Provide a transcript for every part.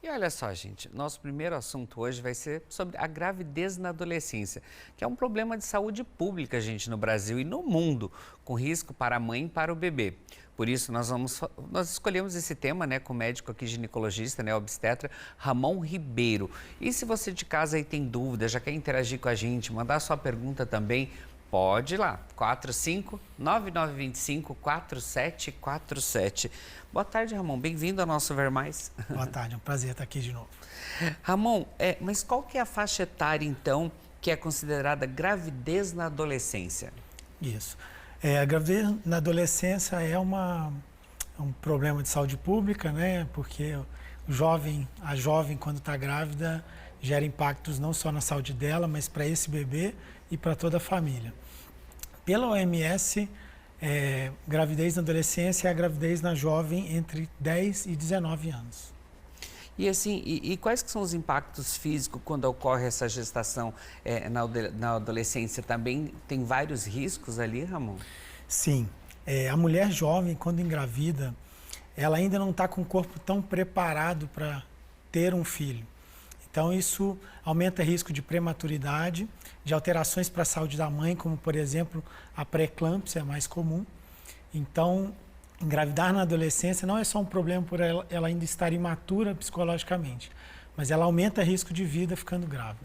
E olha só, gente, nosso primeiro assunto hoje vai ser sobre a gravidez na adolescência, que é um problema de saúde pública, gente, no Brasil e no mundo, com risco para a mãe e para o bebê. Por isso, nós escolhemos esse tema, né, com o médico aqui ginecologista, né, obstetra, Ramon Ribeiro. E se você de casa aí tem dúvida, já quer interagir com a gente, mandar sua pergunta também, pode ir lá, 45-9925-4747. Boa tarde, Ramon. Bem-vindo ao nosso Ver Mais. Boa tarde, é um prazer estar aqui de novo. Ramon, mas qual que é a faixa etária, então, que é considerada gravidez na adolescência? Isso. A gravidez na adolescência é um problema de saúde pública, né? Porque a jovem, quando está grávida, gera impactos não só na saúde dela, mas para esse bebê e para toda a família. Pela OMS, gravidez na adolescência é a gravidez na jovem entre 10 e 19 anos. E assim, quais que são os impactos físicos quando ocorre essa gestação na adolescência? Também tem vários riscos ali, Ramon? Sim. A mulher jovem, quando engravida, ela ainda não está com o corpo tão preparado para ter um filho. Então, isso aumenta o risco de prematuridade, de alterações para a saúde da mãe, como, por exemplo, a pré-eclâmpsia é mais comum. Então, engravidar na adolescência não é só um problema por ela ainda estar imatura psicologicamente, mas ela aumenta o risco de vida ficando grávida.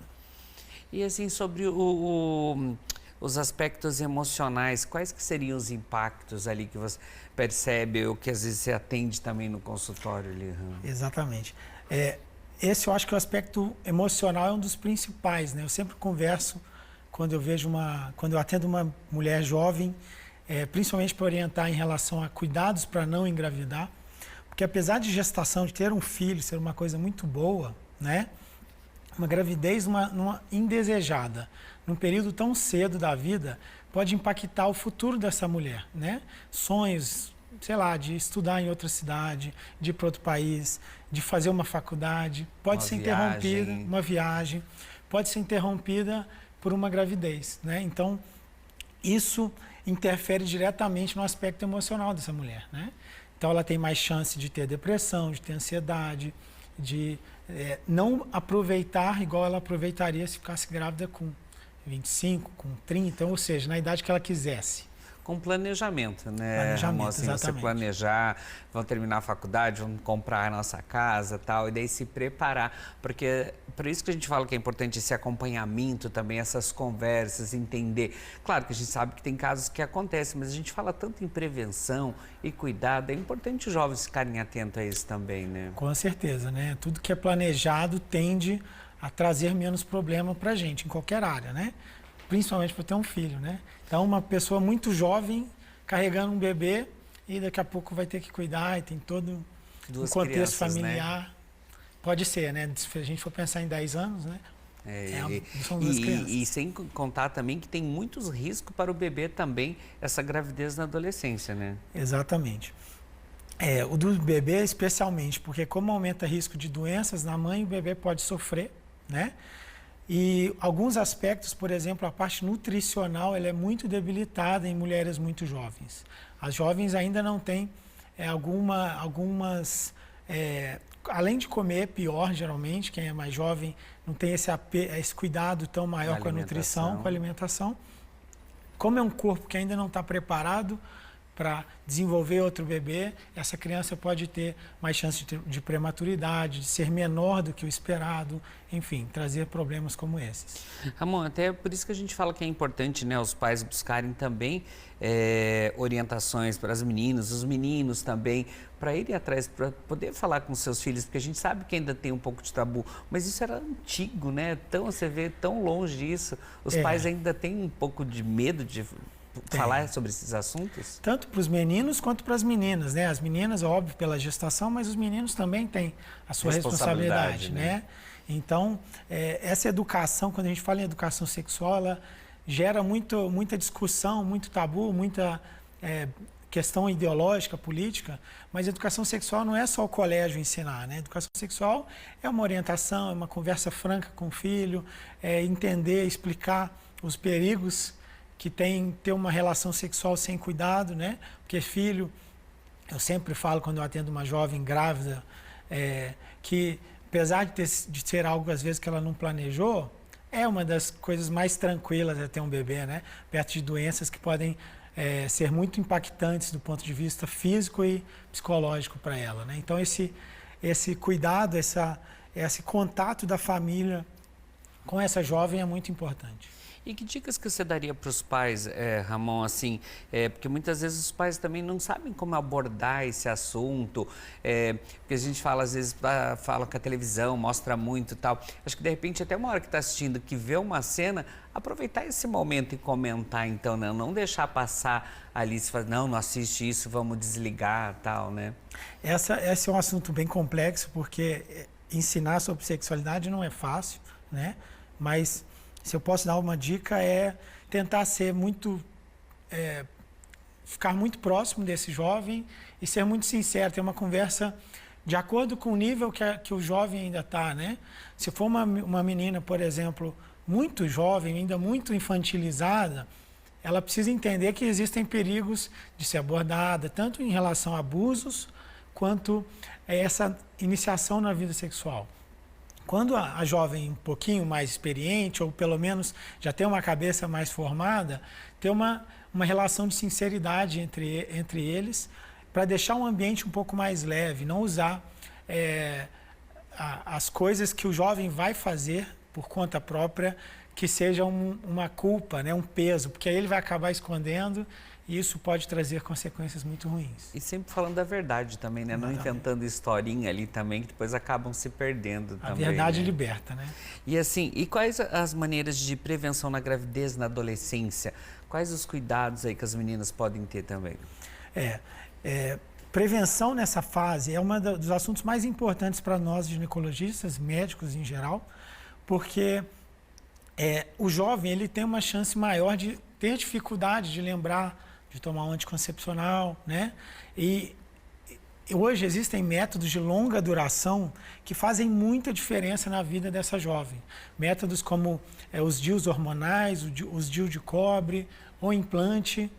E assim, sobre os aspectos emocionais, quais que seriam os impactos ali que você percebe ou que às vezes você atende também no consultório ali? Exatamente. Esse eu acho que o aspecto emocional é um dos principais, né? Eu sempre converso quando eu atendo uma mulher jovem, principalmente para orientar em relação a cuidados para não engravidar, porque apesar de gestação, de ter um filho, ser uma coisa muito boa, né? Uma gravidez numa indesejada, num período tão cedo da vida, pode impactar o futuro dessa mulher, né? Sonhos, sei lá, de estudar em outra cidade, de ir para outro país, de fazer uma faculdade, pode ser interrompida, uma viagem, pode ser interrompida por uma gravidez, né? Então, isso interfere diretamente no aspecto emocional dessa mulher, né? Então, ela tem mais chance de ter depressão, de ter ansiedade, de não aproveitar igual ela aproveitaria se ficasse grávida com 25, com 30, ou seja, na idade que ela quisesse. Com planejamento, né? Planejamento, Ramon, assim, exatamente. você planejar, vão terminar a faculdade, vão comprar a nossa casa, tal, e daí se preparar, porque por isso que a gente fala que é importante esse acompanhamento também, essas conversas, entender. Claro que a gente sabe que tem casos que acontecem, mas a gente fala tanto em prevenção e cuidado, é importante os jovens ficarem atentos a isso também, né? Com certeza, né? Tudo que é planejado tende a trazer menos problema para a gente, em qualquer área, né? Principalmente para ter um filho, né? Então, uma pessoa muito jovem carregando um bebê e daqui a pouco vai ter que cuidar e tem todo um contexto familiar. Né? Pode ser, né? Se a gente for pensar em 10 anos, né? São duas crianças. E sem contar também que tem muitos riscos para o bebê também, essa gravidez na adolescência, né? Exatamente. O do bebê especialmente, porque como aumenta o risco de doenças na mãe, o bebê pode sofrer, né? E alguns aspectos, por exemplo, a parte nutricional, ela é muito debilitada em mulheres muito jovens. As jovens ainda não têm além de comer pior, geralmente, quem é mais jovem não tem esse cuidado tão maior com a nutrição, com a alimentação. Como é um corpo que ainda não está preparado para desenvolver outro bebê, essa criança pode ter mais chance de prematuridade, de ser menor do que o esperado, enfim, trazer problemas como esses. Ramon, até por isso que a gente fala que é importante, né, os pais buscarem também orientações para as meninas, os meninos também, para irem atrás, para poder falar com seus filhos, porque a gente sabe que ainda tem um pouco de tabu, mas isso era antigo, né? Então, você vê tão longe disso, os pais ainda têm um pouco de medo de falar sobre esses assuntos? Tanto para os meninos quanto para as meninas, né? As meninas, óbvio, pela gestação, mas os meninos também têm a sua responsabilidade, né? Então, essa educação, quando a gente fala em educação sexual, ela gera muita discussão, muito tabu, muita questão ideológica, política, mas educação sexual não é só o colégio ensinar, né? Educação sexual é uma orientação, é uma conversa franca com o filho, entender, explicar os perigos que tem ter uma relação sexual sem cuidado, né? Porque filho, eu sempre falo quando eu atendo uma jovem grávida, que apesar de ser algo, às vezes, que ela não planejou, é uma das coisas mais tranquilas de ter um bebê, né? Perto de doenças que podem ser muito impactantes do ponto de vista físico e psicológico para ela, né? Então, esse cuidado, esse contato da família com essa jovem é muito importante. E que dicas que você daria para os pais, Ramon, assim, porque muitas vezes os pais também não sabem como abordar esse assunto, porque a gente fala, às vezes, fala que a televisão mostra muito e tal. Acho que, de repente, até uma hora que está assistindo, que vê uma cena, aproveitar esse momento e comentar, então, né? Não deixar passar ali, se fala, não assiste isso, vamos desligar, tal, né? Esse é um assunto bem complexo, porque ensinar sobre sexualidade não é fácil, né? Mas se eu posso dar uma dica é tentar ser ficar muito próximo desse jovem e ser muito sincero, ter uma conversa de acordo com o nível que o jovem ainda está, né? Se for uma menina, por exemplo, muito jovem, ainda muito infantilizada, ela precisa entender que existem perigos de ser abordada, tanto em relação a abusos, quanto essa iniciação na vida sexual. Quando a jovem um pouquinho mais experiente, ou pelo menos já tem uma cabeça mais formada, ter uma relação de sinceridade entre eles, para deixar um ambiente um pouco mais leve, não usar as coisas que o jovem vai fazer por conta própria, que sejam uma culpa, né, um peso, porque aí ele vai acabar escondendo e isso pode trazer consequências muito ruins. E sempre falando da verdade também, né? Não inventando historinha ali também, que depois acabam se perdendo também. A verdade, né? Liberta, né? E assim, e quais as maneiras de prevenção na gravidez, na adolescência? Quais os cuidados aí que as meninas podem ter também? Prevenção nessa fase é um dos assuntos mais importantes para nós ginecologistas, médicos em geral, porque o jovem ele tem uma chance maior de ter dificuldade de lembrar de tomar um anticoncepcional, né? E hoje existem métodos de longa duração que fazem muita diferença na vida dessa jovem. Métodos como os DIUs hormonais, os DIU de cobre, ou implante,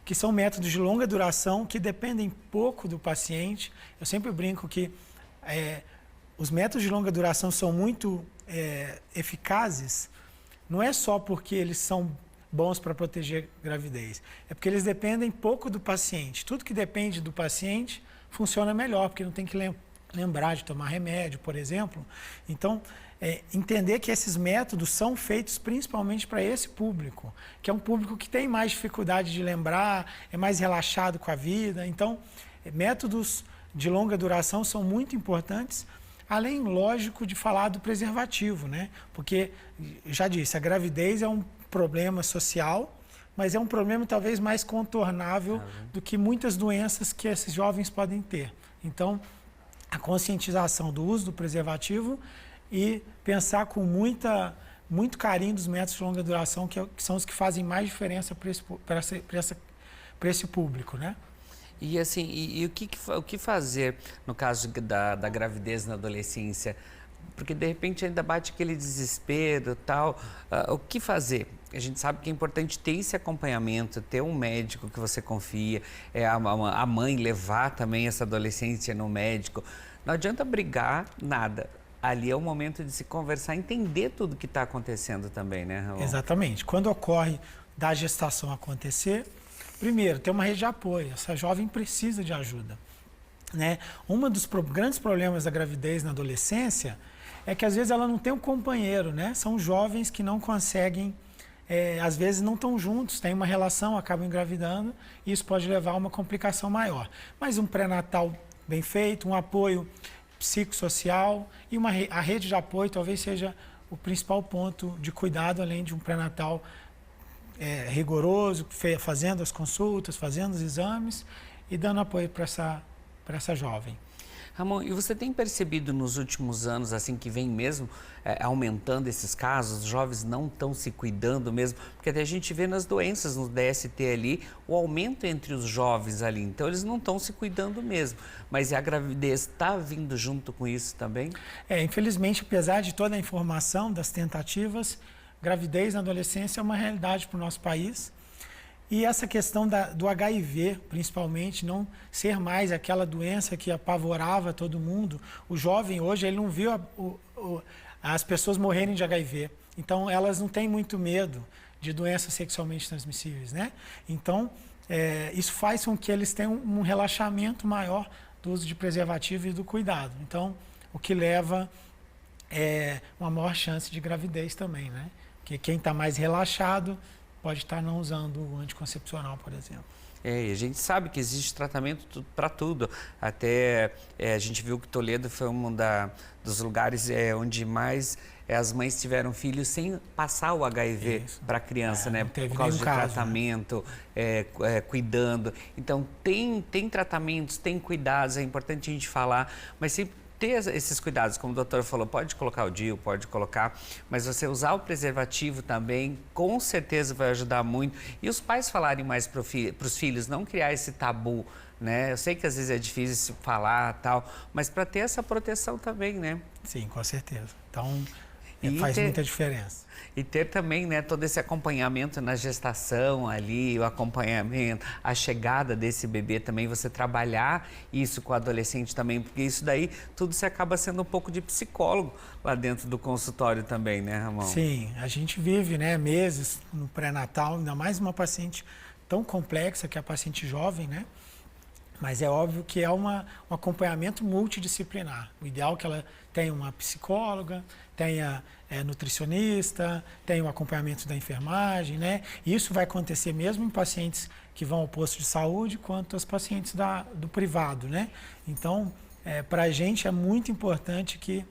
que são métodos de longa duração que dependem pouco do paciente. Eu sempre brinco que os métodos de longa duração são muito eficazes, não é só porque eles são bons para proteger a gravidez, é porque eles dependem pouco do paciente. Tudo que depende do paciente funciona melhor, porque não tem que lembrar de tomar remédio, por exemplo. Então, entender que esses métodos são feitos principalmente para esse público, que é um público que tem mais dificuldade de lembrar, é mais relaxado com a vida. Então, métodos de longa duração são muito importantes, além, lógico, de falar do preservativo, né? Porque, já disse, a gravidez é um problema social, mas é um problema talvez mais contornável do que muitas doenças que esses jovens podem ter. Então, a conscientização do uso do preservativo e pensar com muito carinho dos métodos de longa duração, que são os que fazem mais diferença para esse público, né? E assim, o que fazer no caso da gravidez na adolescência? Porque de repente ainda bate aquele desespero e tal. O que fazer? A gente sabe que é importante ter esse acompanhamento, ter um médico que você confia, a mãe levar também essa adolescência no médico. Não adianta brigar, nada. Ali é o momento de se conversar, entender tudo que está acontecendo também, né, Ramon? Exatamente. Quando ocorre da gestação acontecer, primeiro, ter uma rede de apoio. Essa jovem precisa de ajuda, né? Um dos grandes problemas da gravidez na adolescência é que às vezes ela não tem um companheiro, né? São jovens que não conseguem, às vezes não estão juntos, têm uma relação, acabam engravidando, e isso pode levar a uma complicação maior. Mas um pré-natal bem feito, um apoio psicossocial e a rede de apoio talvez seja o principal ponto de cuidado, além de um pré-natal rigoroso, fazendo as consultas, fazendo os exames e dando apoio para essa jovem. Ramon, e você tem percebido nos últimos anos, assim, que vem mesmo aumentando esses casos, os jovens não estão se cuidando mesmo? Porque até a gente vê nas doenças, no DST ali, o aumento entre os jovens ali, então eles não estão se cuidando mesmo. Mas a gravidez está vindo junto com isso também? Infelizmente, apesar de toda a informação das tentativas, gravidez na adolescência é uma realidade para o nosso país. E essa questão do HIV, principalmente, não ser mais aquela doença que apavorava todo mundo. O jovem hoje, ele não viu as pessoas morrerem de HIV. Então, elas não têm muito medo de doenças sexualmente transmissíveis, né? Então, isso faz com que eles tenham um relaxamento maior do uso de preservativo e do cuidado. Então, o que leva uma maior chance de gravidez também, né? Porque quem está mais relaxado pode estar não usando o anticoncepcional, por exemplo. E a gente sabe que existe tratamento para tudo. Até a gente viu que Toledo foi um dos lugares onde mais as mães tiveram filhos sem passar o HIV para a criança, né? Por causa de tratamento, cuidando. Então, tem tratamentos, tem cuidados, é importante a gente falar, mas sempre ter esses cuidados, como o doutor falou, pode colocar o DIU, pode colocar, mas você usar o preservativo também, com certeza vai ajudar muito. E os pais falarem mais para os filhos, não criar esse tabu, né? Eu sei que às vezes é difícil falar tal, mas para ter essa proteção também, né? Sim, com certeza. Então, faz muita diferença. E ter também, né, todo esse acompanhamento na gestação ali, o acompanhamento, a chegada desse bebê também, você trabalhar isso com o adolescente também, porque isso daí, tudo se acaba sendo um pouco de psicólogo lá dentro do consultório também, né, Ramon? Sim, a gente vive, né, meses no pré-natal, ainda mais uma paciente tão complexa que é a paciente jovem, né? Mas é óbvio que é um acompanhamento multidisciplinar. O ideal é que ela tenha uma psicóloga, tenha nutricionista, tenha o acompanhamento da enfermagem, né? E isso vai acontecer mesmo em pacientes que vão ao posto de saúde, quanto as pacientes do privado, né? Então, para a gente é muito importante que,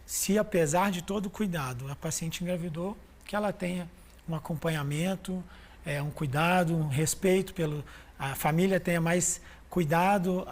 se apesar de todo o cuidado, a paciente engravidou, que ela tenha um acompanhamento, um cuidado, um respeito a família tenha mais cuidado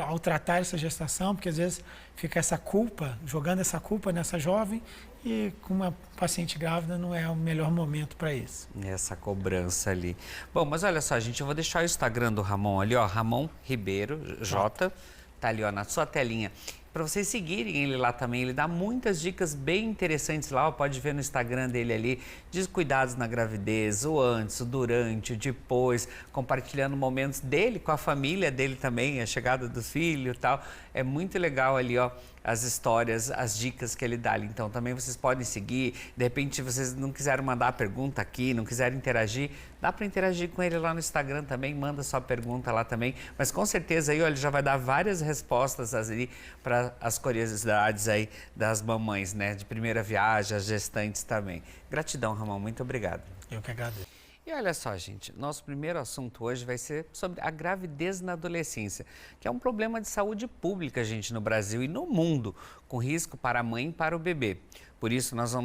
ao tratar essa gestação, porque às vezes fica essa culpa, jogando essa culpa nessa jovem, e com uma paciente grávida não é o melhor momento para isso. Essa cobrança ali. Bom, mas olha só, gente, eu vou deixar o Instagram do Ramon ali, ó, Ramon Ribeiro, J, tá ali, ó, na sua telinha. Para vocês seguirem ele lá também, ele dá muitas dicas bem interessantes lá, pode ver no Instagram dele ali, de cuidados na gravidez, o antes, o durante, o depois, compartilhando momentos dele com a família dele também, a chegada do filho e tal. É muito legal ali, ó, as histórias, as dicas que ele dá ali. Então também vocês podem seguir, de repente se vocês não quiserem mandar a pergunta aqui, não quiserem interagir, dá para interagir com ele lá no Instagram também, manda sua pergunta lá também, mas com certeza aí, ó, ele já vai dar várias respostas ali para as curiosidades aí das mamães, né, de primeira viagem, as gestantes também. Gratidão, Ramon, muito obrigado. Eu que agradeço. E olha só, gente, nosso primeiro assunto hoje vai ser sobre a gravidez na adolescência, que é um problema de saúde pública, gente, no Brasil e no mundo, com risco para a mãe e para o bebê. Por isso, nós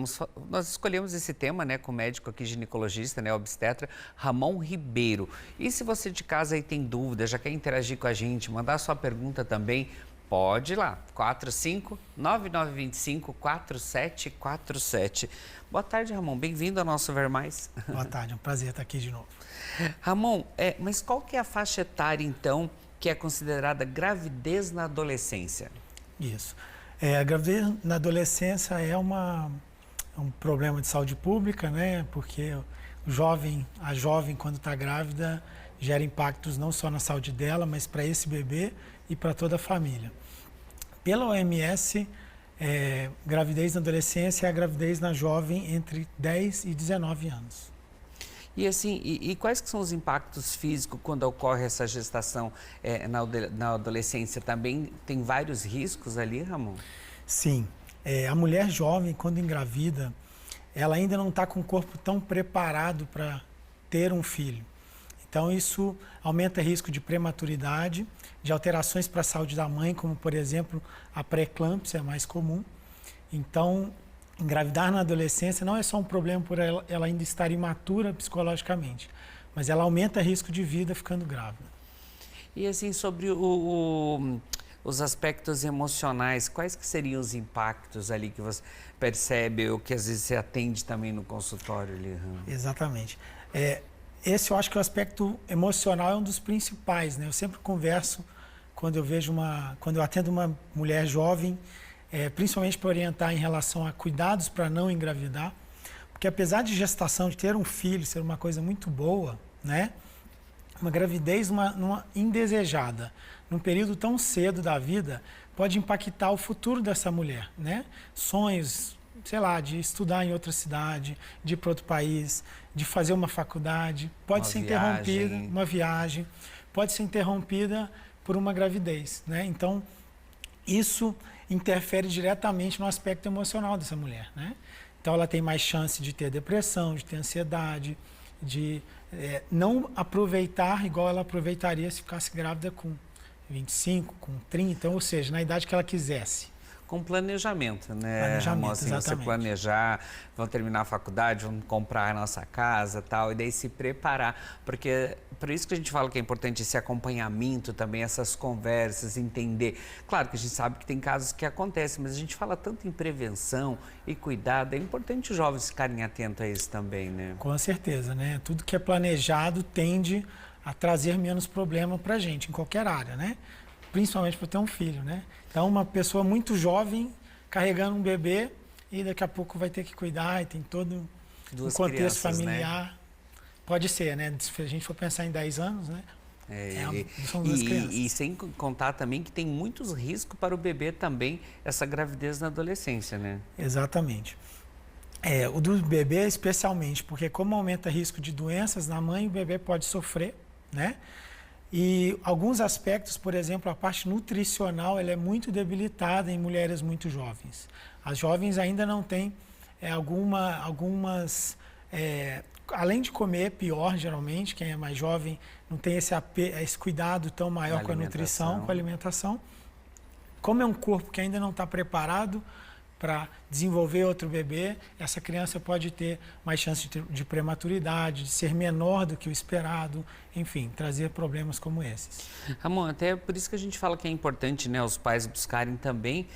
escolhemos esse tema, né, com o médico aqui, ginecologista, né, obstetra, Ramon Ribeiro. E se você de casa aí tem dúvida, já quer interagir com a gente, mandar sua pergunta também, pode ir lá, 45-9925-4747. Boa tarde, Ramon. Bem-vindo ao nosso Ver Mais. Boa tarde, é um prazer estar aqui de novo. Ramon, mas qual que é a faixa etária, então, que é considerada gravidez na adolescência? Isso. A gravidez na adolescência é um problema de saúde pública, né? Porque a jovem, quando está grávida, gera impactos não só na saúde dela, mas para esse bebê e para toda a família. Pela OMS, gravidez na adolescência é a gravidez na jovem entre 10 e 19 anos. E assim, quais que são os impactos físicos quando ocorre essa gestação na adolescência? Também tem vários riscos ali, Ramon? Sim. A mulher jovem, quando engravida, ela ainda não está com o corpo tão preparado para ter um filho. Então, isso aumenta o risco de prematuridade, de alterações para a saúde da mãe, como, por exemplo, a pré-eclâmpsia é mais comum. Então, engravidar na adolescência não é só um problema por ela ainda estar imatura psicologicamente, mas ela aumenta o risco de vida ficando grávida. E assim, sobre os aspectos emocionais, quais que seriam os impactos ali que você percebe ou que às vezes você atende também no consultório ali? Exatamente. Esse eu acho que o aspecto emocional é um dos principais, né? Eu sempre converso quando eu atendo uma mulher jovem, principalmente para orientar em relação a cuidados para não engravidar, Porque apesar de gestação, de ter um filho, ser uma coisa muito boa, né? Uma gravidez numa indesejada, num período tão cedo da vida, pode impactar o futuro dessa mulher, né? Sonhos, sei lá, de estudar em outra cidade, de ir para outro país, de fazer uma faculdade, pode ser interrompida, uma viagem, pode ser interrompida por uma gravidez, né? Então, isso interfere diretamente no aspecto emocional dessa mulher, né? Então, ela tem mais chance de ter depressão, de ter ansiedade, de não aproveitar igual ela aproveitaria se ficasse grávida com 25, com 30, ou seja, na idade que ela quisesse. Com planejamento, né? Planejamento, assim, exatamente. Você planejar, vão terminar a faculdade, vão comprar a nossa casa, tal, e daí se preparar, porque por isso que a gente fala que é importante esse acompanhamento também, essas conversas, entender. Claro que a gente sabe que tem casos que acontecem, mas a gente fala tanto em prevenção e cuidado, é importante os jovens ficarem atentos a isso também, né? Com certeza, né? Tudo que é planejado tende a trazer menos problema para a gente, em qualquer área, né? Principalmente para ter um filho, né? Então, uma pessoa muito jovem carregando um bebê e daqui a pouco vai ter que cuidar e tem todo um contexto familiar. Né? Pode ser, né? Se a gente for pensar em 10 anos, né? São duas crianças. E sem contar também que tem muitos riscos para o bebê também, essa gravidez na adolescência, né? Exatamente. O do bebê especialmente, porque como aumenta o risco de doenças na mãe, o bebê pode sofrer, né? E alguns aspectos, por exemplo, a parte nutricional, ela é muito debilitada em mulheres muito jovens. As jovens ainda não têm algumas... além de comer pior, geralmente, quem é mais jovem não tem esse cuidado tão maior com a nutrição, com a alimentação. Como é um corpo que ainda não está preparado para desenvolver outro bebê, essa criança pode ter mais chance de prematuridade, de ser menor do que o esperado, enfim, trazer problemas como esses. Ramon, até por isso que a gente fala que é importante, né, os pais buscarem também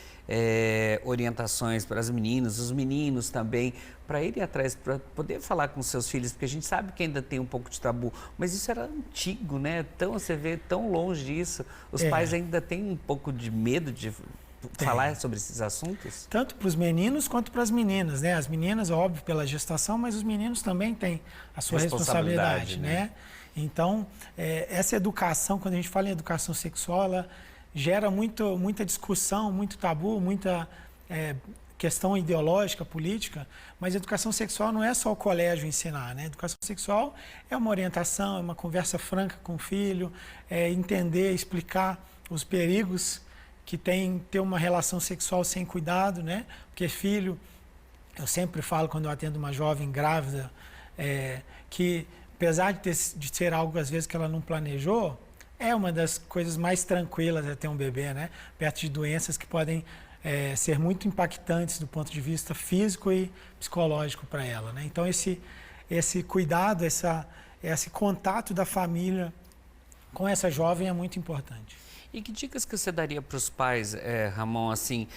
orientações para as meninas, os meninos também, para irem atrás, para poder falar com seus filhos, porque a gente sabe que ainda tem um pouco de tabu, mas isso era antigo, né? Então, você vê tão longe disso, os pais ainda têm um pouco de medo de falar sobre esses assuntos? Tanto para os meninos quanto para as meninas, né? As meninas, óbvio, pela gestação, mas os meninos também têm a sua responsabilidade, né? Então, essa educação, quando a gente fala em educação sexual, ela gera muita discussão, muito tabu, muita questão ideológica, política, mas educação sexual não é só o colégio ensinar, né? Educação sexual é uma orientação, é uma conversa franca com o filho, entender, explicar os perigos que tem ter uma relação sexual sem cuidado, né? Porque filho, eu sempre falo quando eu atendo uma jovem grávida, que apesar de ser algo às vezes que ela não planejou, é uma das coisas mais tranquilas de ter um bebê, né? Perto de doenças que podem ser muito impactantes do ponto de vista físico e psicológico para ela, né? Então esse cuidado, esse contato da família com essa jovem é muito importante. E que dicas que você daria para os pais, Ramon, assim,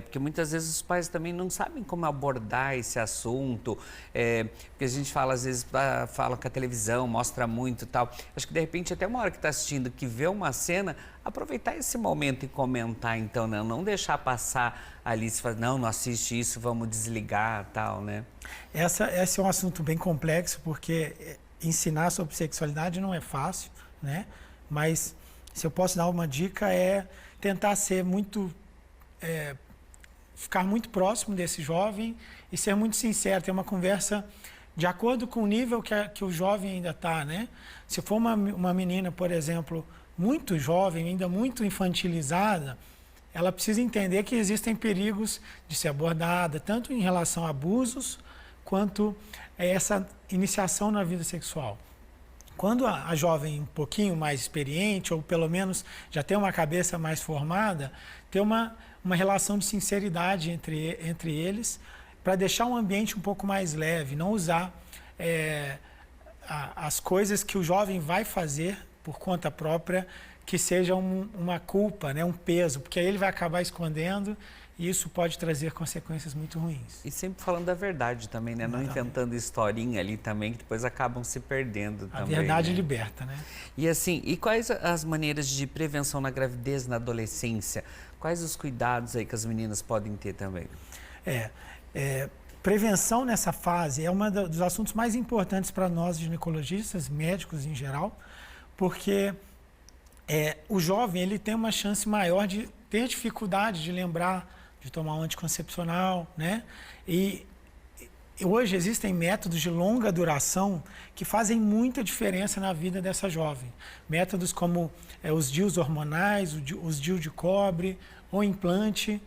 porque muitas vezes os pais também não sabem como abordar esse assunto, porque a gente fala, às vezes, fala que a televisão mostra muito e tal. Acho que, de repente, até uma hora que está assistindo, que vê uma cena, aproveitar esse momento e comentar, então, né? Não deixar passar ali, se fala, não assiste isso, vamos desligar, tal, né? Esse é um assunto bem complexo, porque ensinar sobre sexualidade não é fácil, né? Mas... se eu posso dar uma dica, tentar ser ficar muito próximo desse jovem e ser muito sincero, ter uma conversa de acordo com o nível que o jovem ainda está, né? Se for uma menina, por exemplo, muito jovem, ainda muito infantilizada, ela precisa entender que existem perigos de ser abordada, tanto em relação a abusos, quanto essa iniciação na vida sexual. Quando a jovem um pouquinho mais experiente, ou pelo menos já tem uma cabeça mais formada, ter uma relação de sinceridade entre eles, para deixar um ambiente um pouco mais leve, não usar as coisas que o jovem vai fazer por conta própria, que sejam uma culpa, né, um peso, porque aí ele vai acabar escondendo. E isso pode trazer consequências muito ruins. E sempre falando da verdade também, né? Não inventando historinha ali também, que depois acabam se perdendo também. A verdade, né? Liberta, né? E assim, e quais as maneiras de prevenção na gravidez, na adolescência? Quais os cuidados aí que as meninas podem ter também? prevenção nessa fase é um dos assuntos mais importantes para nós ginecologistas, médicos em geral, porque o jovem ele tem uma chance maior de ter dificuldade de lembrar de tomar um anticoncepcional, né? E hoje existem métodos de longa duração que fazem muita diferença na vida dessa jovem. Métodos como os DIUs hormonais, os DIU de cobre, ou implante,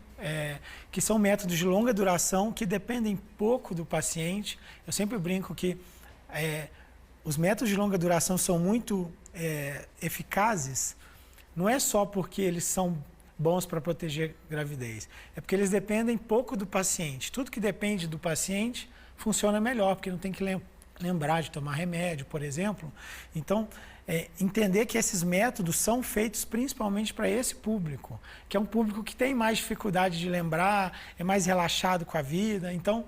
que são métodos de longa duração que dependem pouco do paciente. Eu sempre brinco que os métodos de longa duração são muito eficazes, não é só porque eles são bons para proteger a gravidez, é porque eles dependem pouco do paciente. Tudo que depende do paciente funciona melhor, porque não tem que lembrar de tomar remédio, por exemplo. Então, entender que esses métodos são feitos principalmente para esse público, que é um público que tem mais dificuldade de lembrar, é mais relaxado com a vida. Então,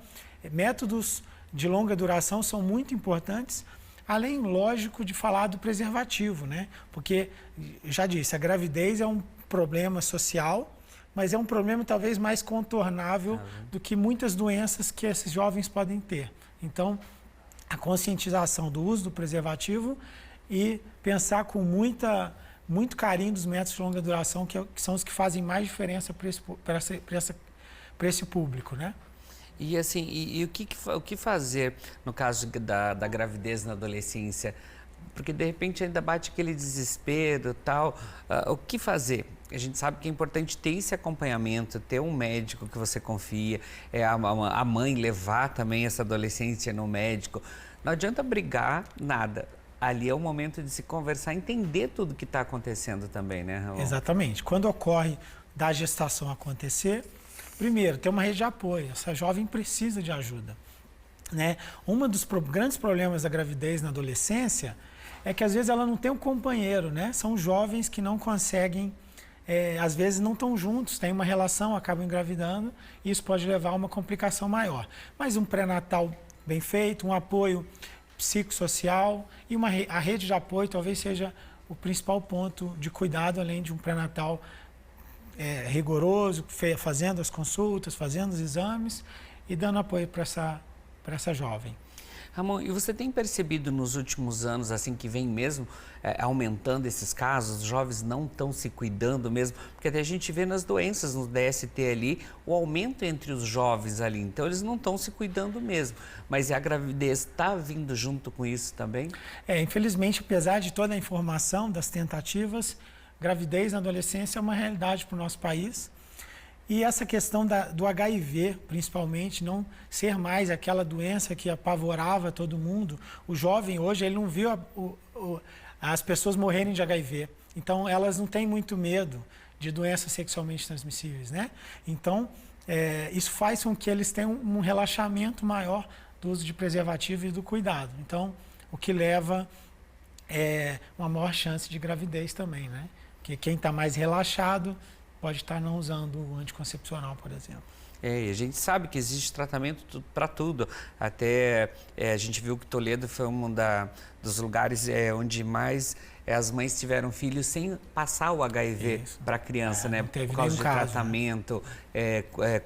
métodos de longa duração são muito importantes, além, lógico, de falar do preservativo, né? Porque, já disse, a gravidez é um problema social, mas é um problema talvez mais contornável do que muitas doenças que esses jovens podem ter. Então, a conscientização do uso do preservativo e pensar com muito carinho dos métodos de longa duração, que são os que fazem mais diferença para esse público, né? E assim, o que fazer no caso da gravidez na adolescência? Porque de repente ainda bate aquele desespero e tal. O que fazer? A gente sabe que é importante ter esse acompanhamento, ter um médico que você confia, a mãe levar também essa adolescência no médico. Não adianta brigar, nada. Ali é o momento de se conversar, entender tudo que está acontecendo também, né, Ramon? Exatamente. Quando ocorre da gestação acontecer, primeiro, ter uma rede de apoio. Essa jovem precisa de ajuda, né? Um dos grandes problemas da gravidez na adolescência é que às vezes ela não tem um companheiro, né? São jovens que não conseguem, às vezes não estão juntos, têm uma relação, acabam engravidando, e isso pode levar a uma complicação maior. Mas um pré-natal bem feito, um apoio psicossocial e a rede de apoio talvez seja o principal ponto de cuidado, além de um pré-natal rigoroso, fazendo as consultas, fazendo os exames e dando apoio para essa jovem. Ramon, e você tem percebido nos últimos anos, assim, que vem mesmo aumentando esses casos, os jovens não estão se cuidando mesmo? Porque até a gente vê nas doenças, no DST ali, o aumento entre os jovens ali, então eles não estão se cuidando mesmo. Mas a gravidez está vindo junto com isso também? Infelizmente, apesar de toda a informação das tentativas, gravidez na adolescência é uma realidade para o nosso país. E essa questão do HIV, principalmente, não ser mais aquela doença que apavorava todo mundo. O jovem hoje, ele não viu as pessoas morrerem de HIV. Então, elas não têm muito medo de doenças sexualmente transmissíveis, né? Então, isso faz com que eles tenham um relaxamento maior do uso de preservativo e do cuidado. Então, o que leva uma maior chance de gravidez também, né? Porque quem está mais relaxado pode estar não usando o anticoncepcional, por exemplo. E a gente sabe que existe tratamento para tudo. Até a gente viu que Toledo foi um dos lugares onde mais as mães tiveram filhos sem passar o HIV para a criança, né? Por causa de tratamento,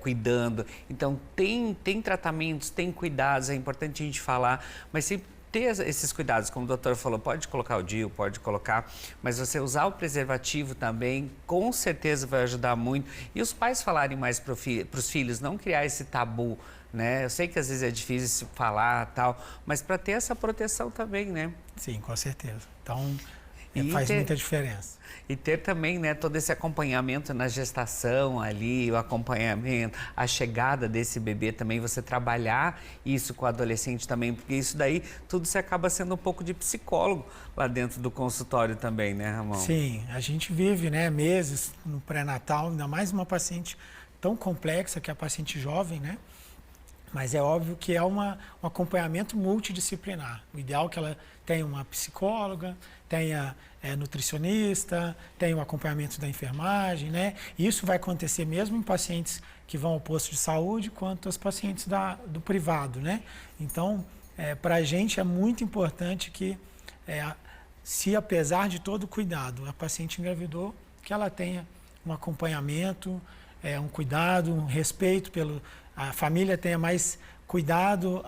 cuidando. Então, tem tratamentos, tem cuidados, é importante a gente falar, mas sempre ter esses cuidados, como o doutor falou, pode colocar o DIU, pode colocar, mas você usar o preservativo também, com certeza vai ajudar muito. E os pais falarem mais para os filhos, não criar esse tabu, né? Eu sei que às vezes é difícil falar tal, mas para ter essa proteção também, né? Sim, com certeza. Então, faz muita diferença. E ter também, né, todo esse acompanhamento na gestação ali, o acompanhamento, a chegada desse bebê também, você trabalhar isso com o adolescente também, porque isso daí, tudo você acaba sendo um pouco de psicólogo lá dentro do consultório também, né, Ramon? Sim, a gente vive, né, meses no pré-natal, ainda mais uma paciente tão complexa que é a paciente jovem, né? Mas é óbvio que é um acompanhamento multidisciplinar. O ideal é que ela tenha uma psicóloga, tenha nutricionista, tenha o acompanhamento da enfermagem, né? E isso vai acontecer mesmo em pacientes que vão ao posto de saúde, quanto as pacientes do privado, né? Então, para a gente é muito importante que, se apesar de todo o cuidado, a paciente engravidou, que ela tenha um acompanhamento, um cuidado, um respeito a família tenha mais cuidado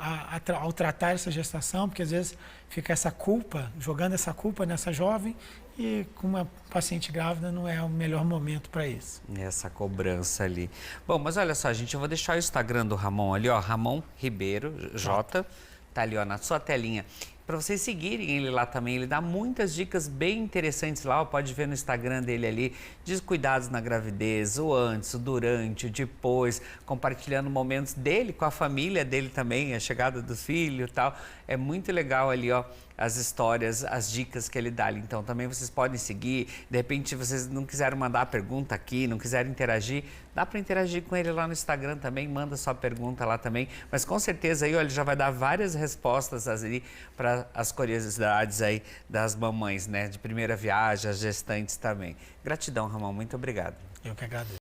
ao tratar essa gestação, porque às vezes fica essa culpa, jogando essa culpa nessa jovem, e com uma paciente grávida não é o melhor momento para isso. Essa cobrança ali. Bom, mas olha só, gente, eu vou deixar o Instagram do Ramon ali, ó, Ramon Ribeiro, J, tá ali, ó, na sua telinha. Para vocês seguirem ele lá também, ele dá muitas dicas bem interessantes lá, ó, pode ver no Instagram dele ali, de cuidados na gravidez, o antes, o durante, o depois, compartilhando momentos dele com a família dele também, a chegada dos filhos e tal. É muito legal ali, ó, as histórias, as dicas que ele dá ali. Então também vocês podem seguir, de repente se vocês não quiserem mandar a pergunta aqui, não quiserem interagir, dá para interagir com ele lá no Instagram também, manda sua pergunta lá também, mas com certeza aí, ó, ele já vai dar várias respostas ali para as curiosidades aí das mamães, né, de primeira viagem, as gestantes também. Gratidão, Ramon, muito obrigado. Eu que agradeço.